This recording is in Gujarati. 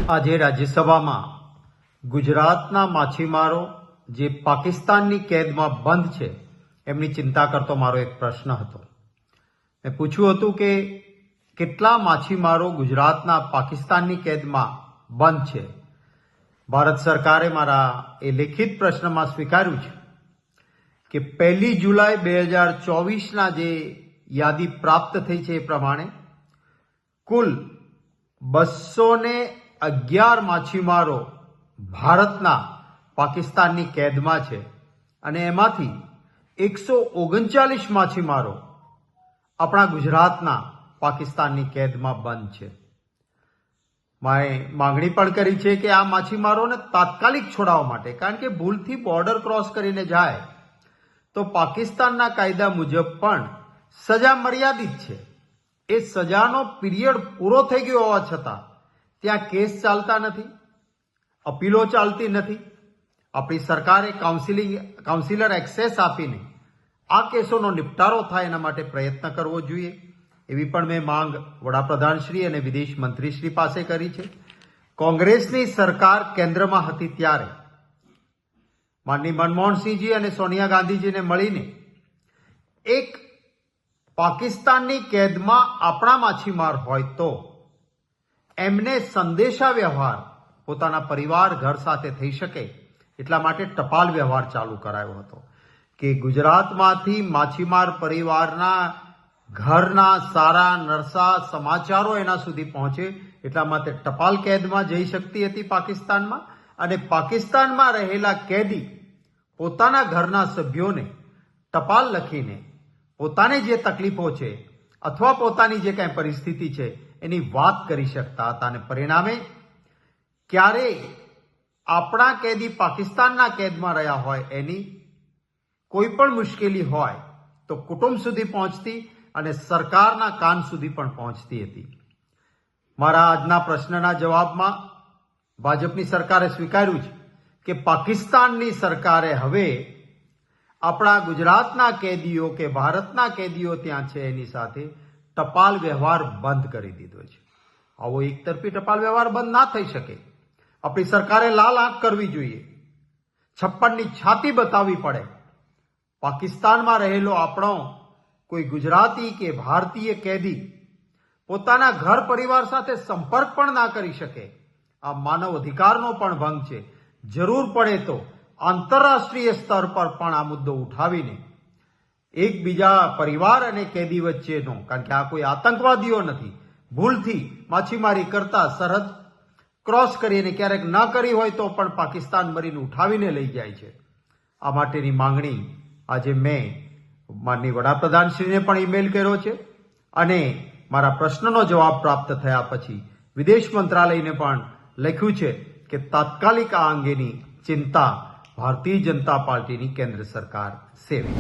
આજે રાજ્યસભામાં ગુજરાતના માછીમારો જે પાકિસ્તાનની કેદમાં બંધ છે એમની ચિંતા કરતો મારો એક પ્રશ્ન હતો. મેં પૂછ્યું હતું કે કેટલા માછીમારો ગુજરાતના પાકિસ્તાનની કેદમાં બંધ છે. ભારત સરકારે મારા એ લેખિત પ્રશ્નમાં સ્વીકાર્યું છે કે 1 જુલાઈ 2024ના જે યાદી પ્રાપ્ત થઈ છે એ પ્રમાણે કુલ 211 માછીમારો ભારતના પાકિસ્તાનની કેદમાં છે અને એમાંથી 139 માછીમારો આપણા ગુજરાતના પાકિસ્તાનની કેદમાં બંધ છે. મેં માંગણી પણ કરી છે કે આ માછીમારોને તાત્કાલિક છોડાવવા માટે, કારણ કે ભૂલથી બોર્ડર ક્રોસ કરીને જાય તો પાકિસ્તાનના કાયદા મુજબ પણ સજા મર્યાદિત છે. એ સજાનો પીરિયડ પૂરો થઈ ગયો હોવા છતાં ત્યાં કેસ ચાલતા નથી, અપીલો ચાલતી નથી. આપણી સરકારે કાઉન્સિલર એક્સેસ આપીને આ કેસોનો નિપટારો થાય એના માટે પ્રયત્ન કરવો જોઈએ. એવી પણ મેં માંગ વડાપ્રધાનશ્રી અને વિદેશ મંત્રીશ્રી પાસે કરી છે. કોંગ્રેસની સરકાર કેન્દ્રમાં હતી ત્યારે માનનીય મનમોહનસિંહજી અને સોનિયા ગાંધીજીને મળીને એક પાકિસ્તાનની કેદમાં આપણા માછીમાર હોય તો એમને સંદેશા વ્યવહાર પોતાના પરિવાર ઘર સાથે થઈ શકે એટલા માટે ટપાલ વ્યવહાર ચાલુ કરાયો હતો કે ગુજરાતમાંથી માછીમાર પરિવારના ઘરના સારા નરસા સમાચારો એના સુધી પહોંચે એટલા માટે ટપાલ કેદમાં જઈ શકતી હતી પાકિસ્તાનમાં, અને પાકિસ્તાનમાં રહેલા કેદી પોતાના ઘરના સભ્યોને ટપાલ લખીને પોતાને જે તકલીફો છે અથવા પોતાની જે કાંઈ પરિસ્થિતિ છે એની વાત કરી શકતા હતા. અને પરિણામે ક્યારેય આપણા કેદી પાકિસ્તાનના કેદમાં રહ્યા હોય એની કોઈ પણ મુશ્કેલી હોય તો કુટુંબ સુધી પહોંચતી અને સરકારના કાન સુધી પણ પહોંચતી હતી. મારા આજના પ્રશ્નના જવાબમાં ભાજપની સરકારે સ્વીકાર્યું છે કે પાકિસ્તાનની સરકારે હવે આપણા ગુજરાતના કેદીઓ કે ભારતના કેદીઓ ત્યાં છે એની સાથે ટપાલ વ્યવહાર બંધ કરી દીધો છે. આવો એકતરફી ટપાલ વ્યવહાર બંધ ના થઈ શકે. આપણી સરકારે લાલ આંખ કરવી જોઈએ, 56ની છાતી બતાવવી પડે. પાકિસ્તાનમાં રહેલો આપણો કોઈ ગુજરાતી કે ભારતીય કેદી પોતાના ઘર પરિવાર સાથે સંપર્ક પણ ના કરી શકે. આ માનવ અધિકારનો પણ ભંગ છે. જરૂર પડે તો આંતરરાષ્ટ્રીય સ્તર પર પણ આ મુદ્દો ઉઠાવીને એકબીજા પરિવાર અને કેદી વચ્ચેનો, કારણ કે આ કોઈ આતંકવાદીઓ નથી, ભૂલથી માછીમારી કરતા સરહદ ક્રોસ કરીને ક્યારેક ન કરી હોય તો પણ પાકિસ્તાન મરીને ઉઠાવીને લઈ જાય છે. આ માટેની માંગણી આજે મેં માનનીય વડાપ્રધાનશ્રીને પણ ઈમેલ કર્યો છે અને મારા પ્રશ્નનો જવાબ પ્રાપ્ત થયા પછી વિદેશ મંત્રાલયને પણ લખ્યું છે કે તાત્કાલિક આ અંગેની ચિંતા ભારતીય જનતા પાર્ટીની કેન્દ્ર સરકાર સેવે.